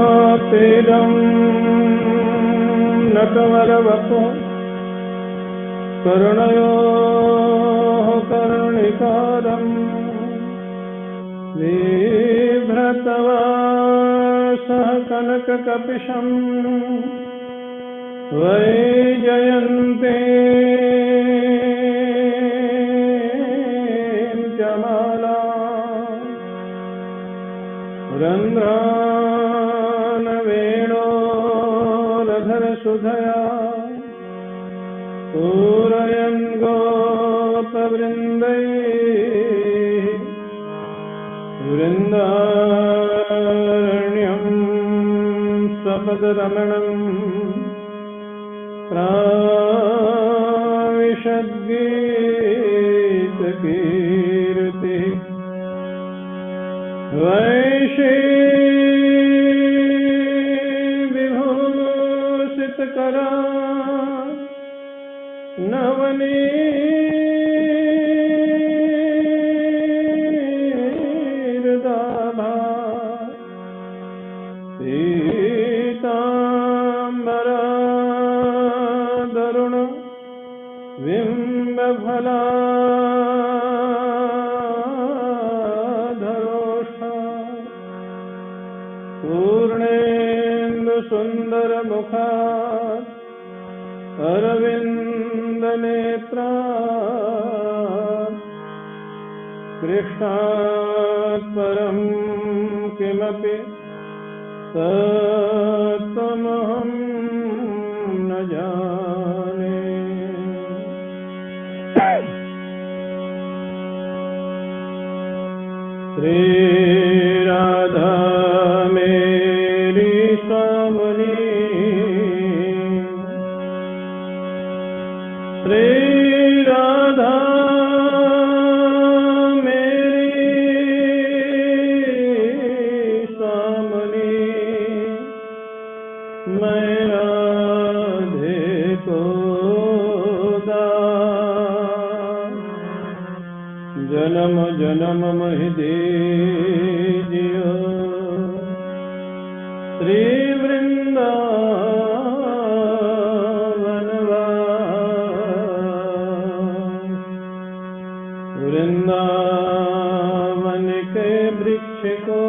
वरहापीडं नटवरवपुः कर्णयोः कर्णिकारं बिभ्रतवासः कनककपिशं वैजयन्तीं च मालां रन्ध्रानवेणोरधरसुधया पूरयन् गोपवृन्दैः वृन्दारण्यं सपदरमणम् प्राविशद्गीतकीर्तिः वैशीविभूषितकरा नवनीरदाभा पीताम्बरादरुण बिम्बफलाधरोष्ठा पूर्णेन्दुसुन्दरमुखात् अरविन्दनेत्रा कृष्णात् परं किमपि तत्त्वमहं न जाने। श्री राधा मेरी स्वामिनी, श्री राधा मेरी स्वामिनी, मैं राधे को दास जन्म जन्म महि दीजियो। श्री वृंदावन के वृक्ष को,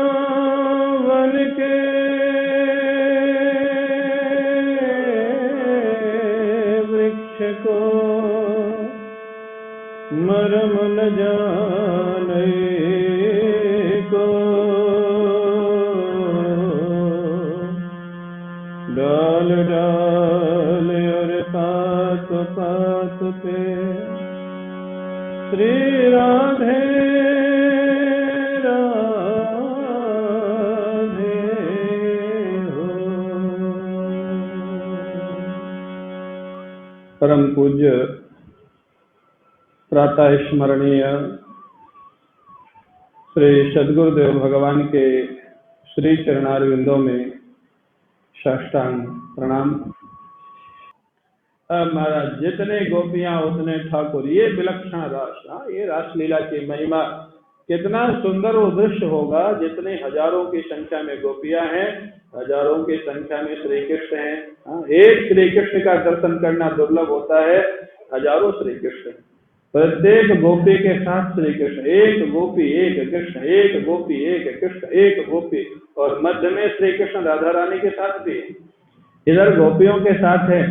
वृंदावन के वृक्ष को मरम न जाने को। डाल डाल और पात पात पे श्री राधे राधे हो। परम पूज्य प्रातः स्मरणीय श्री सद्गुरुदेव भगवान के श्री चरणारविंदों में साष्टांग प्रणाम। महाराज जितने गोपियां उतने ठाकुर, ये विलक्षण रास। ये रासलीला की महिमा, कितना सुंदर वो दृश्य होगा। जितने हजारों की संख्या में गोपियां हैं, हजारों की संख्या में श्री कृष्ण हैं। एक श्री कृष्ण का दर्शन करना दुर्लभ होता है, हजारों श्री कृष्ण, प्रत्येक गोपी के साथ श्री कृष्ण। एक गोपी एक कृष्ण, एक गोपी एक कृष्ण, एक गोपी, और मध्य में श्री कृष्ण राधा रानी के साथ भी, इधर गोपियों के साथ है।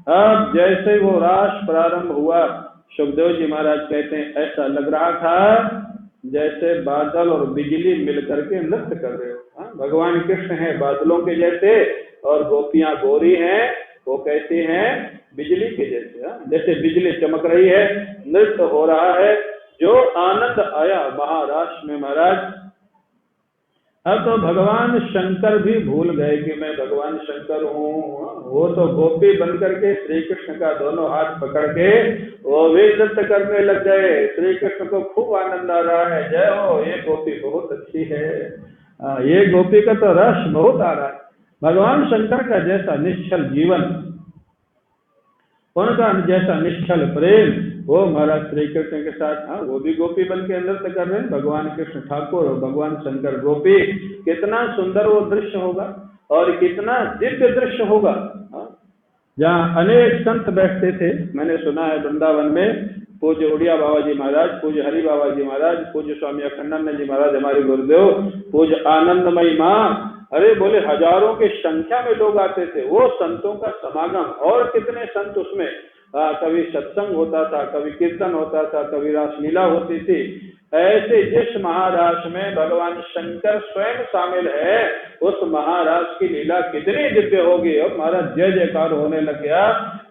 अब जैसे वो रास प्रारंभ हुआ, सुखदेव जी महाराज कहते हैं ऐसा लग रहा था जैसे बादल और बिजली मिलकर के नृत्य कर रहे हो। भगवान कृष्ण है बादलों के जैसे, और गोपियां गोरी हैं, वो कैसी हैं, बिजली के जैसे। जैसे बिजली चमक रही है, नृत्य हो रहा है। जो आनंद आया महाराष्ट्र में महाराज, अब तो भगवान शंकर भी भूल गए कि मैं भगवान शंकर हूँ। वो तो गोपी बनकर के श्री कृष्ण का दोनों हाथ पकड़ के वो भी नृत्य करने लग गए। श्री कृष्ण को खूब आनंद आ रहा है। जय हो, ये गोपी बहुत अच्छी है, ये गोपी का तो रस बहुत आ रहा है। भगवान शंकर का जैसा निश्चल जीवन, उनका जैसा निश्चल प्रेम वो महाराज श्री कृष्ण के साथ, हाँ वो भी गोपी बन के नृत्य कर रहे हैं, भगवान कृष्ण ठाकुर और भगवान शंकर गोपी। कितना सुंदर वो दृश्य होगा और कितना दिव्य दृश्य होगा। जहाँ अनेक संत बैठते थे, मैंने सुना है वृंदावन में पूज्य उड़िया बाबा जी महाराज, पूज्य हरि बाबा जी महाराज, पूज्य स्वामी अखंडानंद जी महाराज हमारे गुरुदेव, पूज्य आनंदमयी माँ, अरे बोले हजारों की संख्या में लोग आते थे। वो संतों का समागम, और कितने संत उसमें, कभी सत्संग होता था, कभी कीर्तन होता था, कभी रासलीला होती थी। ऐसे जिस महाराज में भगवान शंकर स्वयं शामिल है, उस महाराज की लीला कितनी दिव्य होगी। और महाराज जय जयकार होने लग गया,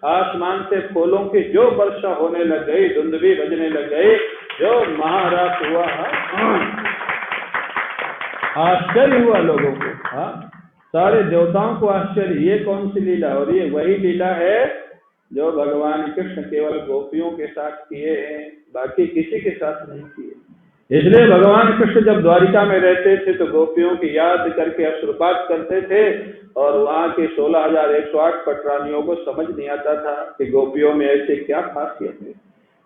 आसमान से फूलों की जो वर्षा होने लग गई, धुंध भी बजने लग गई, जो महाराज हुआ, आश्चर्य हुआ लोगों को। सारे देवताओं को आश्चर्य, ये कौन सी लीला। और ये वही लीला है जो भगवान कृष्ण केवल गोपियों के साथ किए हैं, बाकी किसी के साथ नहीं किए। इसलिए भगवान कृष्ण जब द्वारिका में रहते थे तो गोपियों की याद करके अश्रुपात करते थे, और वहां के 16,108 पटरानियों को समझ नहीं आता था कि गोपियों में ऐसे क्या खासियत है,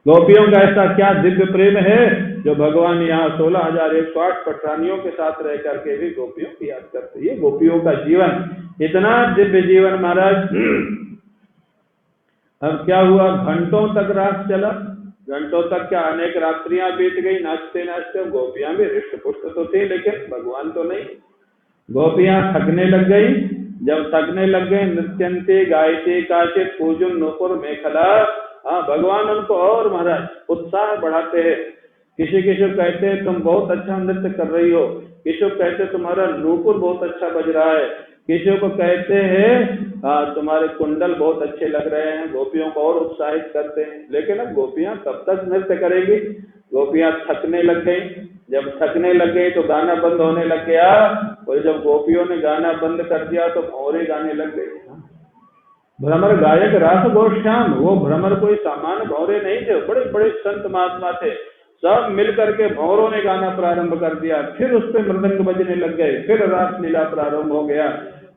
गोपियों का ऐसा क्या दिव्य प्रेम है जो भगवान यहाँ 16,108 पटरानियों के साथ रह करके भी गोपियों की याद करते। ये गोपियों का जीवन, इतना दिव्य जीवन महाराज। अब क्या हुआ, घंटों तक रात चला, घंटों तक क्या अनेक रात्रियां बीत गई नाचते नाचते। गोपियां भी हृष्ट पुष्ट तो थी, लेकिन भगवान तो नहीं। गोपियां थकने लग गई, जब थकने लग गए, नृत्यंते गायते काचे पूजन नूपुर मेखला। भगवान उनको और महाराज उत्साह बढ़ाते हैं। किसी किसी को कहते हैं तुम बहुत अच्छा नृत्य कर रही हो, किसी को कहते तुम्हारा नूपुर बहुत अच्छा बज रहा है, किसी को कहते हैं तुम्हारे कुंडल बहुत अच्छे लग रहे हैं। गोपियों को और उत्साहित करते हैं। लेकिन अब गोपियां कब तक नृत्य करेगी, गोपियां थकने लग गई। जब थकने लग गई तो गाना बंद होने लग गया, और जब गोपियों ने गाना बंद कर दिया तो भौरे गाने लग गए। भ्रमर गायक रास गोष्ठाम, वो भ्रमर कोई सामान्य भौरे नहीं थे, बड़े बड़े संत महात्मा थे। सब मिल करके भौरों ने गाना प्रारंभ कर दिया, फिर उस पर मृदंग बजने लग गए, फिर रास लीला प्रारंभ हो गया।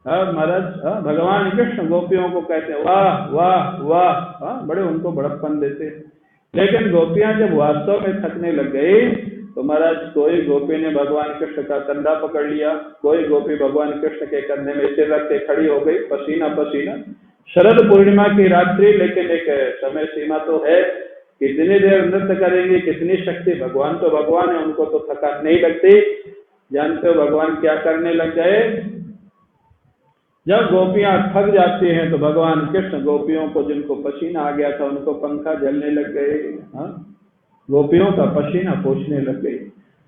महाराज भगवान कृष्ण गोपियों को कहते हैं वाह वाह वाह, बड़े उनको बड़प्पन देते। लेकिन गोपियां जब वास्तव में थकने लग गई तो महाराज कोई गोपी ने भगवान कृष्ण का कंधा पकड़ लिया, कोई गोपी भगवान कृष्ण के कंधे में सिर रख के खड़ी हो गई, पसीना पसीना। शरद पूर्णिमा की रात्रि, लेकिन एक समय सीमा तो है, कितनी देर नृत्य करेंगे, कितनी शक्ति। भगवान तो भगवान है, उनको तो थकान नहीं लगती। जानते हो भगवान क्या करने लग गए, जब गोपियां थक जाती हैं तो भगवान कृष्ण गोपियों को, जिनको पसीना आ गया था, उनको पंखा जलने लग गए। गोपियों का पसीना पोंछने लग गई,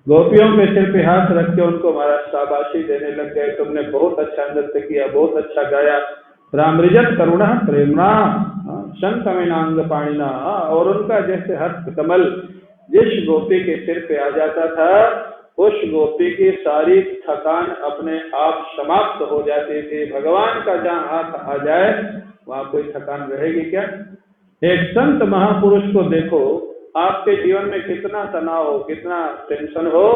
गोपियों के सिर पे हाथ रख के उनको महाराज शाबाशी देने लग गए, तुमने बहुत अच्छा नृत्य किया, बहुत अच्छा गाया। रामृजत करुणा प्रेमणा शंखमिनांग पाणिना। और उनका जैसे हस्त कमल जिस गोपी के सिर पे आ जाता था, उस गोपी की सारी थकान अपने आप समाप्त हो जाती थी। भगवान का जहाँ हाथ आ जाए वहां कोई थकान रहेगी क्या। एक संत महापुरुष को देखो, आपके जीवन में कितना तनाव हो, कितना टेंशन हो,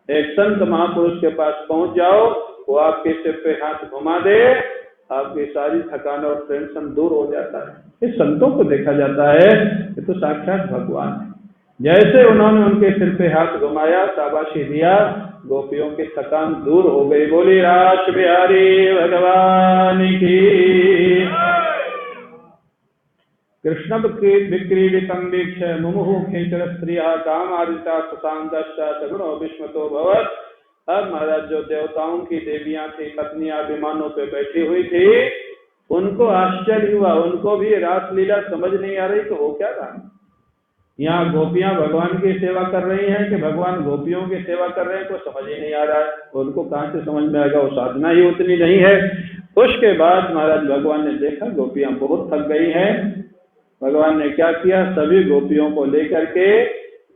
एक संत महापुरुष के पास पहुंच जाओ, वो आपके सिर पे हाथ घुमा दे, आपकी सारी थकान और टेंशन दूर हो जाता है। इस संतों को देखा जाता है, ये तो साक्षात भगवान है। जैसे उन्होंने उनके सिर पे हाथ घुमाया, शाबाशी दिया, गोपियों की थकान दूर हो गई। बोली रास बिहारी भगवान की। कृष्ण विक्रीडितम वीक्ष मुमुहु खेचर स्त्रिया कामादिता सुशांतश्च सगुणो विस्मतो भवत्। अब महाराज जो देवताओं की देवियां थी, पत्नियां विमानों पे बैठी हुई थी, उनको आश्चर्य हुआ, उनको भी रास लीला समझ नहीं आ रही तो हो क्या रहा। यहाँ गोपियां भगवान की सेवा कर रही हैं कि भगवान गोपियों की सेवा कर रहे हैं, को समझ ही नहीं आ रहा है। उनको कहाँ से समझ में आएगा, वो साधना ही उतनी नहीं है। उसके बाद महाराज भगवान ने देखा गोपियां बहुत थक गई हैं। भगवान ने क्या किया, सभी गोपियों को लेकर के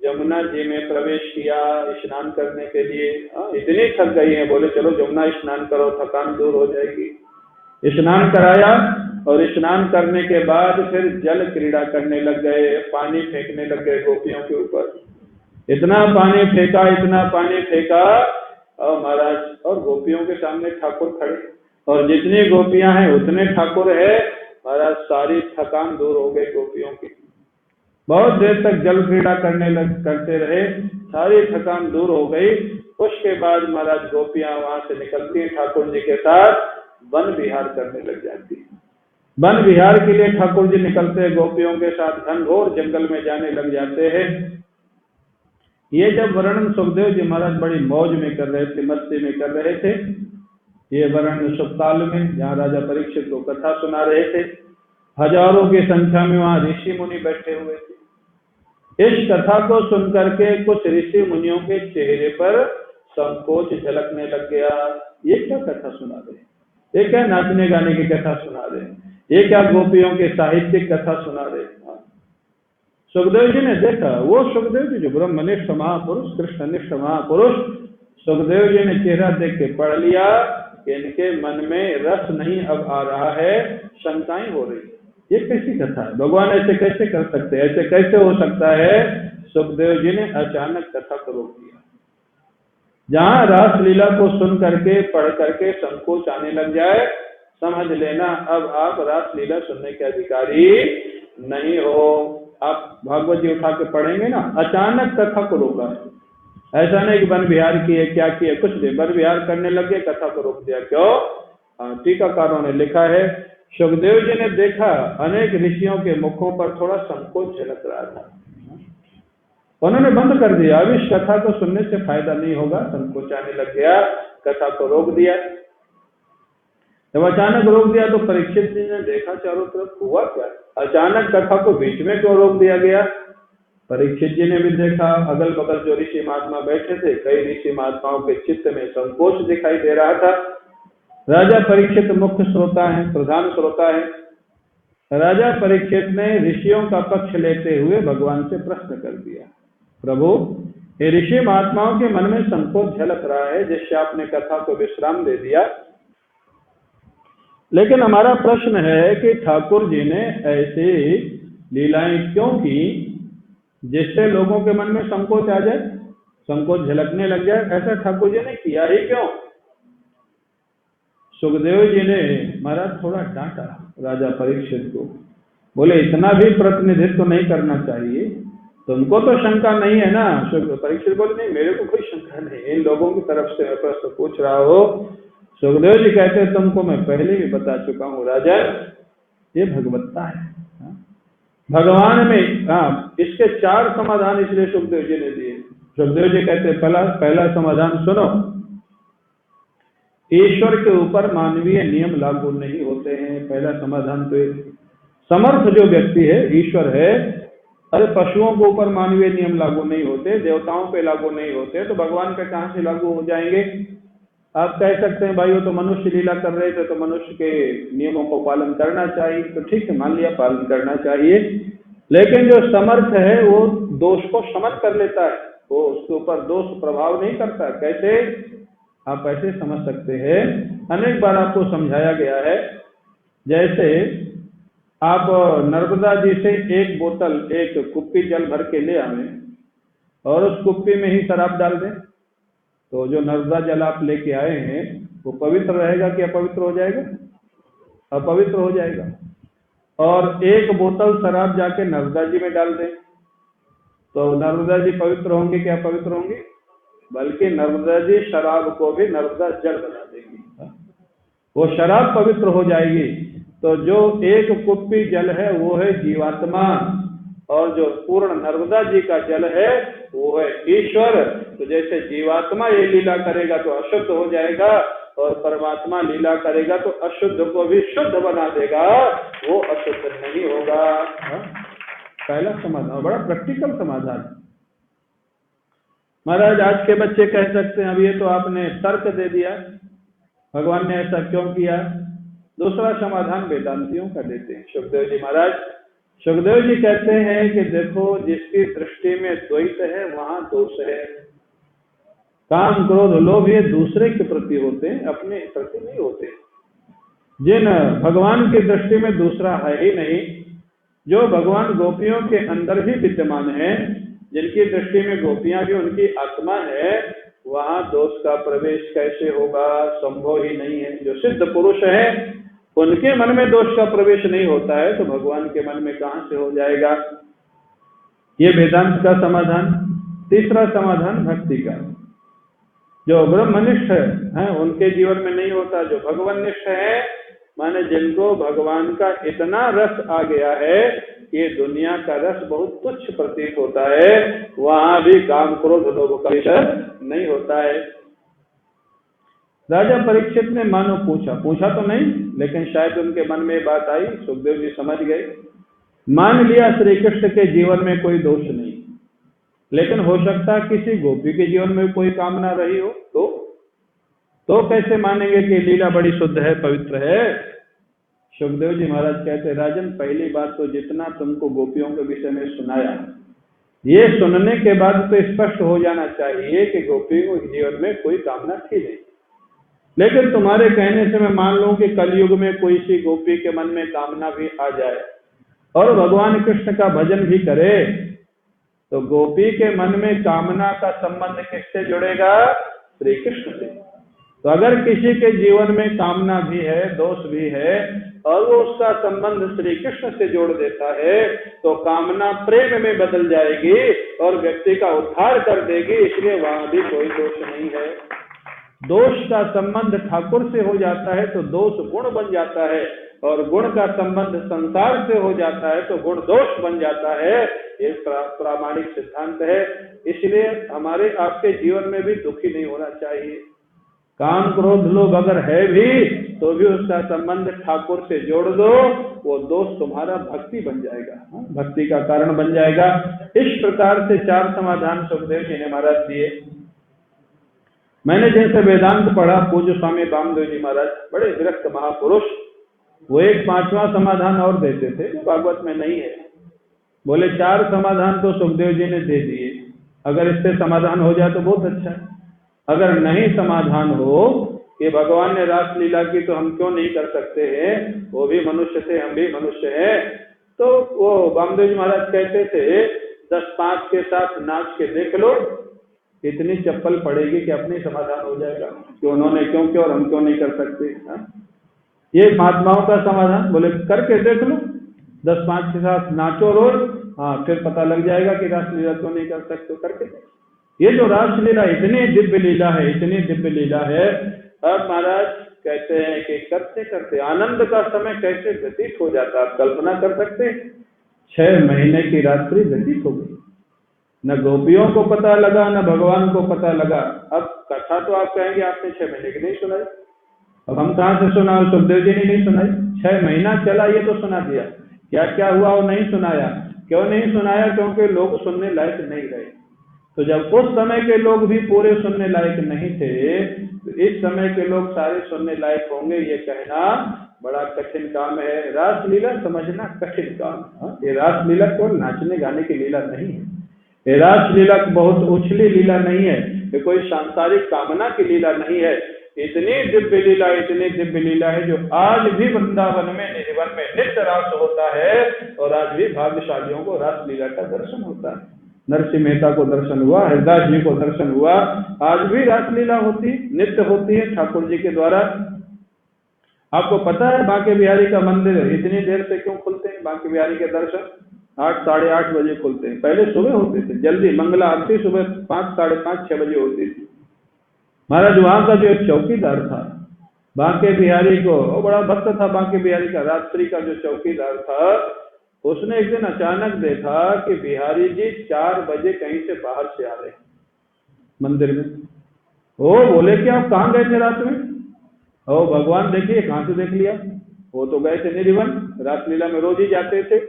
यमुना जी में प्रवेश किया स्नान करने के लिए। इतनी थक गई हैं, बोले चलो यमुना स्नान करो, थकान दूर हो जाएगी। स्नान कराया, और स्नान करने के बाद फिर जल क्रीड़ा करने लग गए, पानी फेंकने लग गए गोपियों के ऊपर। इतना पानी फेंका, इतना पानी फेंका, और महाराज और गोपियों के सामने ठाकुर खड़े, और जितनी गोपियां हैं उतने ठाकुर है। महाराज सारी थकान दूर हो गई गोपियों की। बहुत देर तक जल क्रीड़ा करते रहे, सारी थकान दूर हो गई। उसके बाद महाराज गोपियां वहां से निकलती हैं, ठाकुर जी के साथ वन विहार करने लग जाती है। वन विहार के लिए ठाकुर जी निकलते हैं, गोपियों के साथ घनघोर जंगल में जाने लग जाते हैं। ये जब वर्णन सुखदेव जी महाराज बड़ी मौज में कर रहे थे, मस्ती में कर रहे थे। ये वर्णन सुखताल में, जहाँ राजा परीक्षित को कथा सुना रहे थे, हजारों की संख्या में वहां ऋषि मुनि बैठे हुए थे। इस कथा को सुनकर के कुछ ऋषि मुनियों के चेहरे पर संकोच झलकने लग गया। ये क्या कथा सुना रहे, ये क्या नाचने गाने की कथा सुना रहे, ये क्या गोपियों के साहित्यिक कथा सुना रहे। सुखदेव जी ने देखा, वो सुखदेव जी जो ब्रह्मनिष्ठ महापुरुष, कृष्णनिष्ठ महापुरुष, सुखदेव जी ने चेहरा देख के पढ़ लिया कि इनके मन में रस नहीं अब आ रहा है, शंकाएं हो रही। ये कैसी कथा है, भगवान ऐसे कैसे कर सकते हैं, ऐसे कैसे हो सकता है। सुखदेव जी ने अचानक कथा को रोक दिया। जहां रास लीला को सुन करके, पढ़ करके संकोच आने लग जाए, समझ लेना अब आप रास लीला सुनने के अधिकारी नहीं हो। आप भागवत जी उठा के पढ़ेंगे ना, अचानक कथा को रोका। ऐसा नहीं कि वन विहार किए, क्या किए, कुछ नहीं, वन विहार करने लगे, कथा को रोक दिया। क्यों? टीकाकारों ने लिखा है, सुखदेव जी ने देखा अनेक ऋषियों के मुखों पर थोड़ा संकोच झलक रहा था, उन्होंने बंद कर दिया। अब इस कथा को सुनने से फायदा नहीं होगा, संकोच आने लग गया, कथा को रोक दिया। जब अचानक रोक दिया तो परीक्षित जी ने देखा चारों तरफ, हुआ क्या, अचानक कथा को बीच में क्यों रोक दिया गया। परीक्षित जी ने भी देखा, अगल बगल जो ऋषि महात्मा बैठे थे, कई ऋषि महात्माओं के चित्त में संकोच दिखाई दे रहा था। राजा परीक्षित मुख्य श्रोता हैं, प्रधान श्रोता हैं। राजा परीक्षित ने ऋषियों का पक्ष लेते हुए भगवान से प्रश्न कर दिया, प्रभु ये ऋषि महात्माओं के मन में संकोच झलक रहा है, जिससे आपने कथा को विश्राम दे दिया, लेकिन हमारा प्रश्न है कि ठाकुर जी ने ऐसी लीलाएं क्यों की जिससे लोगों के मन में संकोच आ जाए, संकोच झलकने लग जाए, ऐसा ठाकुर जी ने किया ही क्यों। सुखदेव जी ने महाराज थोड़ा डांटा राजा परीक्षित को, बोले इतना भी प्रतिनिधित्व नहीं करना चाहिए, तुमको तो शंका नहीं है ना। परीक्षित बोले नहीं, मेरे को कोई शंका नहीं, इन लोगों की तरफ से मैं प्रश्न पूछ रहा हो। सुखदेव जी कहते हैं तुमको मैं पहले भी बता चुका हूँ राजा, ये भगवत्ता है, भगवान में। हाँ, इसके 4 समाधान इसलिए सुखदेव जी ने दिए। सुखदेव जी कहते हैं पहला समाधान सुनो, ईश्वर के ऊपर मानवीय नियम लागू नहीं होते हैं। पहला समाधान तो समर्थ जो व्यक्ति है, ईश्वर है, अरे पशुओं के ऊपर मानवीय नियम लागू नहीं होते, देवताओं पे लागू नहीं होते, तो भगवान पे कहां से लागू हो जाएंगे। आप कह सकते हैं भाई वो तो मनुष्य लीला कर रहे थे, तो मनुष्य के नियमों को पालन करना चाहिए, तो ठीक है, मान लिया पालन करना चाहिए, लेकिन जो समर्थ है वो दोष को समझ कर लेता है, वो उसके ऊपर दोष प्रभाव नहीं करता। कैसे? आप ऐसे समझ सकते हैं, अनेक बार आपको समझाया गया है। जैसे आप नर्मदा जी से एक बोतल, एक कुप्पी जल भर के ले आवे और उस कुप्पी में ही शराब डाल दें, तो जो नर्मदा जल आप लेके आए हैं वो पवित्र रहेगा कि अपवित्र हो जाएगा? अपवित्र हो जाएगा। और एक बोतल शराब जाके नर्मदा जी में डाल दें तो नर्मदा जी पवित्र होंगे कि अपवित्र होंगे? बल्कि नर्मदा जी शराब को भी नर्मदा जल बना देंगी, वो शराब पवित्र हो जाएगी। तो जो एक कुप्पी जल है वो है जीवात्मा, और जो पूर्ण नर्मदा जी का जल है वो है ईश्वर। तो जैसे जीवात्मा ये लीला करेगा तो अशुद्ध हो जाएगा, और परमात्मा लीला करेगा तो अशुद्ध को भी शुद्ध बना देगा, वो अशुद्ध नहीं होगा। पहला समाधान, बड़ा प्रैक्टिकल समाधान। महाराज आज के बच्चे कह सकते हैं अब ये तो आपने तर्क दे दिया, भगवान ने ऐसा क्यों किया। दूसरा समाधान वेदांतियों का देते हैं सुखदेव जी महाराज। सुखदेव जी कहते हैं कि देखो, जिसकी दृष्टि में द्वैत है वहां दोष है। काम क्रोध लोभ ये दूसरे के प्रति होते हैं, अपने प्रति नहीं होते। जिन भगवान की दृष्टि में दूसरा है ही नहीं, जो भगवान गोपियों के अंदर भी विद्यमान है, जिनकी दृष्टि में गोपियां भी उनकी आत्मा है, वहां दोष का प्रवेश कैसे होगा? संभव ही नहीं है। जो सिद्ध पुरुष है उनके मन में दोष का प्रवेश नहीं होता है तो भगवान के मन में कहां से हो जाएगा। ये वेदांत का समाधान। तीसरा समाधान भक्ति का। जो ब्रह्मनिष्ठ है उनके जीवन में नहीं होता। जो भगवाननिष्ठ है माने जिनको भगवान का इतना रस आ गया है कि दुनिया का रस बहुत तुच्छ प्रतीत होता है, वहां भी काम क्रोध लोभ का विषय नहीं होता है। राजा परीक्षित ने मानो पूछा तो नहीं, लेकिन शायद उनके मन में बात आई, सुखदेव जी समझ गए। मान लिया श्री कृष्ण के जीवन में कोई दोष नहीं, लेकिन हो सकता है किसी गोपी के जीवन में कोई कामना रही हो तो कैसे मानेंगे कि लीला बड़ी शुद्ध है, पवित्र है। सुखदेव जी महाराज कहते, राजन पहली बात तो जितना तुमको गोपियों के विषय में सुनाया, ये सुनने के बाद तो स्पष्ट हो जाना चाहिए कि गोपियों के जीवन में कोई कामना थी नहीं। लेकिन तुम्हारे कहने से मैं मान लूं कि कलयुग में कोई सी गोपी के मन में कामना भी आ जाए और भगवान कृष्ण का भजन भी करे, तो गोपी के मन में कामना का संबंध किससे जुड़ेगा? श्री कृष्ण से। तो अगर किसी के जीवन में कामना भी है, दोष भी है, और वो उसका संबंध श्री कृष्ण से जोड़ देता है, तो कामना प्रेम में बदल जाएगी और व्यक्ति का उद्धार कर देगी। इसलिए वहां भी कोई दोष नहीं है। दोष का संबंध ठाकुर से हो जाता है तो दोष गुण बन जाता है, और गुण का संबंध संसार से हो जाता है तो गुण दोष बन जाता है। ये प्रामाणिक सिद्धांत है। इसलिए हमारे आपके जीवन में भी दुखी नहीं होना चाहिए। काम क्रोध लोभ अगर है भी तो भी उसका संबंध ठाकुर से जोड़ दो, वो दोष तुम्हारा भक्ति बन जाएगा, भक्ति का कारण बन जाएगा। इस प्रकार से 4 समाधान सुखदेव जी ने महाराज दिए। मैंने जैसे वेदांत पढ़ा, पूज्य स्वामी वामदेव जी महाराज बड़े विरक्त महापुरुष, वो एक 5वां समाधान और देते थे जो भागवत में नहीं है। बोले 4 समाधान तो सुखदेव जी ने दे दिए, अगर इससे समाधान हो जाए तो बहुत अच्छा है। अगर नहीं समाधान हो कि भगवान ने रास लीला की तो हम क्यों नहीं कर सकते हैं, वो भी मनुष्य थे, हम भी मनुष्य हैं, तो वो वामदेव जी महाराज कहते थे 10-5 के साथ नाच के देख लो, इतनी चप्पल पड़ेगी कि अपनी समाधान हो जाएगा कि उन्होंने क्यों किया और हम क्यों नहीं कर सकते। ये महात्माओं का समाधान। बोले करके देख लो, 10-5 के साथ नाचो रोज, फिर पता लग जाएगा कि रासलीला क्यों नहीं कर सकते। करके ये जो रासलीला इतनी दिव्य लीला है, इतनी दिव्य लीला है। अब महाराज कहते हैं कि करते करते आनंद का समय कैसे व्यतीत हो जाता, आप कल्पना कर सकते हैं। 6 महीने की रात्रि व्यतीत हो गई, न गोपियों को पता लगा न भगवान को पता लगा। अब कथा तो आप कहेंगे आपने 6 महीने की नहीं सुनाई, अब हम कहां से सुना? सुखदेव जी ने नहीं सुनाई। 6 महीना चला ये तो सुना दिया, क्या क्या हुआ वो नहीं सुनाया। क्यों नहीं सुनाया? क्योंकि लोग सुनने लायक नहीं रहे। तो जब उस समय के लोग भी पूरे सुनने लायक नहीं थे, तो इस समय के लोग सारे सुनने लायक होंगे, ये कहना बड़ा कठिन काम है। रासलीला समझना कठिन काम। ये रासलीला केवल नाचने गाने की लीला नहीं है, ये रासलीला बहुत उछली लीला नहीं है, ये कोई सांसारिक कामना की लीला नहीं है। इतनी दिव्य लीला, इतनी दिव्य लीला है जो आज भी वृंदावन में निधिवन में नित्य रास होता है, और आज भी भाग्यशालियों को रासलीला का दर्शन होता है। नरसिंह मेहता को दर्शन हुआ, हरिदास जी को दर्शन हुआ, आज भी रासलीला होती, नित्य होती है ठाकुर जी के द्वारा। आपको पता है बांके बिहारी का मंदिर इतनी देर से क्यों खुलते हैं? बांके बिहारी के दर्शन 8, साढ़े 8 बजे खुलते हैं। पहले सुबह होते थे जल्दी, मंगला आरती सुबह 5, साढ़े 5, 6 बजे होती थी। महाराज वहां का जो एक चौकीदार था बांके बिहारी को, वो बड़ा भक्त था बांके बिहारी का, रात्रि का जो चौकीदार था, उसने एक दिन अचानक देखा कि बिहारी जी 4 बजे कहीं से बाहर से आ रहे मंदिर में। ओ बोले कि आप कहाँ गए थे रात में? ओ भगवान देखिए, कहां से देख लिया? वो तो गए थे निधिवन, रासलीला में रोज ही जाते थे।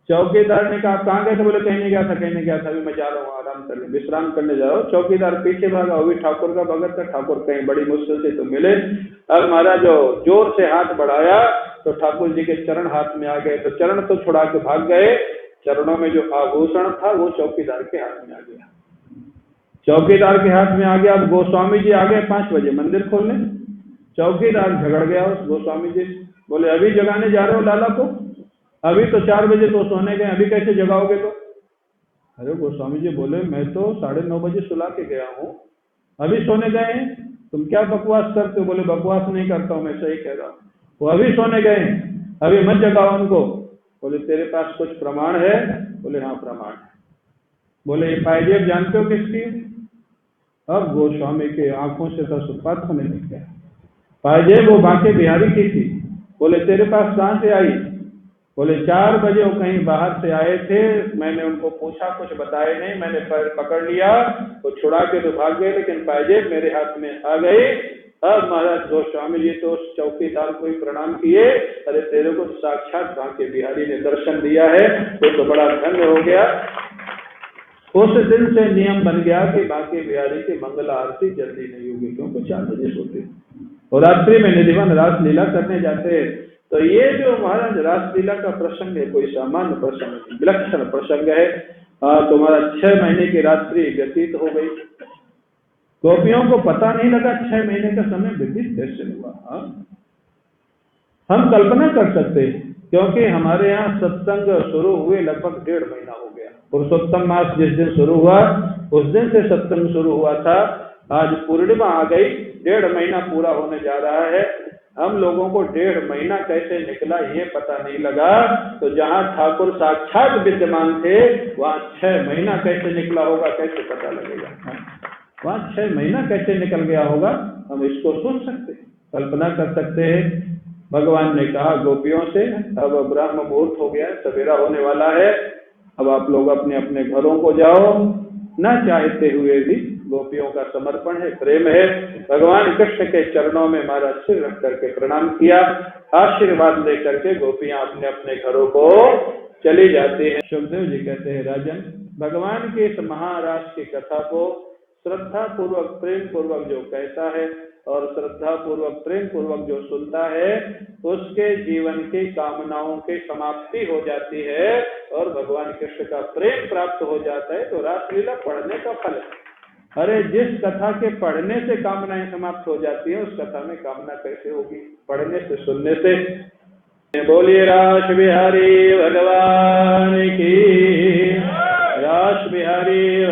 चौकीदार ने कहा आप कहाँ गए थे? बोले कहीं नहीं गया था, कहीं नहीं गया था, अभी मैं जा रहा हूँ आराम करने, विश्राम करने जा रहा हूँ। चौकीदार पीछे भागा, वो भी ठाकुर का भगत था। ठाकुर कहीं बड़ी मुश्किल से तो मिले। अब महाराज जो जोर से हाथ बढ़ाया तो ठाकुर जी के चरण हाथ में आ गए, तो चरण तो छुड़ा के भाग गए, चरणों में जो आभूषण था वो चौकीदार के हाथ में आ गया। चौकीदार के हाथ में आ गया। अब गोस्वामी जी आ गए 5 बजे मंदिर खोलने। चौकीदार झगड़ गया उस गोस्वामी जी, बोले अभी जगाने जा रहे हो लाला को? अभी तो 4 बजे तो सोने गए, अभी कैसे जगाओगे? तो अरे गोस्वामी जी बोले मैं तो 9:30 बजे सुला के गया हूँ, अभी सोने गए हैं, तुम क्या बकवास करते हो? बोले बकवास नहीं करता हूँ, मैं सही कह रहा हूँ। वो अभी सोने गए, अभी मत जगाओ उनको। बोले तेरे पास कुछ प्रमाण है? बोले हाँ प्रमाण है। बोले ये पायजेब जानते हो किसकी? अब गोस्वामी के आंखों से तो सुपात होने लग गया। पायजेब वो बांके बिहारी की थी। बोले तेरे पास कहाँ से आई? बोले 4 बजे वो कहीं बाहर से आए थे, मैंने उनको पूछा, कुछ बताए नहीं, मैंने पकड़ लिया, वो छुड़ा के तो भाग गए, लेकिन पायजेब मेरे हाथ में आ गई। अब महाराज गोस्वामी जी तो उस चौकीदार को ही प्रणाम किए, अरे तेरे को साक्षात बांके बिहारी ने दर्शन दिया है, तो बड़ा धन्य हो गया। उस दिन से नियम बन गया कि बांके बिहारी की मंगल आरती जल्दी नहीं होगी, क्योंकि 4 बजे सोते और रात्रि में निधिवन रासलीला करने जाते हैं। तो ये जो महाराज रासलीला का प्रसंग है, कोई सामान्य प्रसंग नहीं, विलक्षण प्रसंग है। तुम्हारा 6 महीने की रात्रि व्यतीत हो गई, गोपियों को पता नहीं लगा 6 महीने का समय व्यतीत कैसे हुआ। हम कल्पना कर सकते हैं, क्योंकि हमारे यहाँ सत्संग शुरू हुए लगभग 1.5 महीना हो गया। पुरुषोत्तम मास जिस दिन शुरू हुआ उस दिन से सत्संग शुरू हुआ था। आज पूर्णिमा आ गई, 1.5 महीना पूरा होने जा रहा है। हम लोगों को 1.5 महीना कैसे निकला ये पता नहीं लगा। तो जहाँ ठाकुर साक्षात विद्यमान थे वहाँ 6 महीना कैसे निकला होगा, कैसे पता लगेगा? वहाँ 6 महीना कैसे निकल गया होगा, हम इसको सोच सकते हैं, कल्पना कर सकते हैं। भगवान ने कहा गोपियों से, अब ब्रह्म मुहूर्त हो गया, सवेरा होने वाला है, अब आप लोग अपने अपने घरों को जाओ। न चाहते हुए भी गोपियों का समर्पण है, प्रेम है। भगवान कृष्ण के चरणों में हमारा सिर रख करके प्रणाम किया, आशीर्वाद लेकर के गोपियां अपने अपने घरों को चली जाती हैं। सुखदेव जी कहते हैं, राजन, भगवान के इस महाराज की कथा को श्रद्धा पूर्वक प्रेम पूर्वक जो कहता है और श्रद्धा पूर्वक प्रेम पूर्वक जो सुनता है, उसके जीवन की कामनाओं की समाप्ति हो जाती है और भगवान कृष्ण का प्रेम प्राप्त हो जाता है। तो रासलीला पढ़ने का फल है। अरे जिस कथा के पढ़ने से कामनाएं समाप्त हो जाती है, उस कथा में कामना कैसे होगी? पढ़ने से, सुनने से। बोलिए रास बिहारी भगवान की, रास बिहारी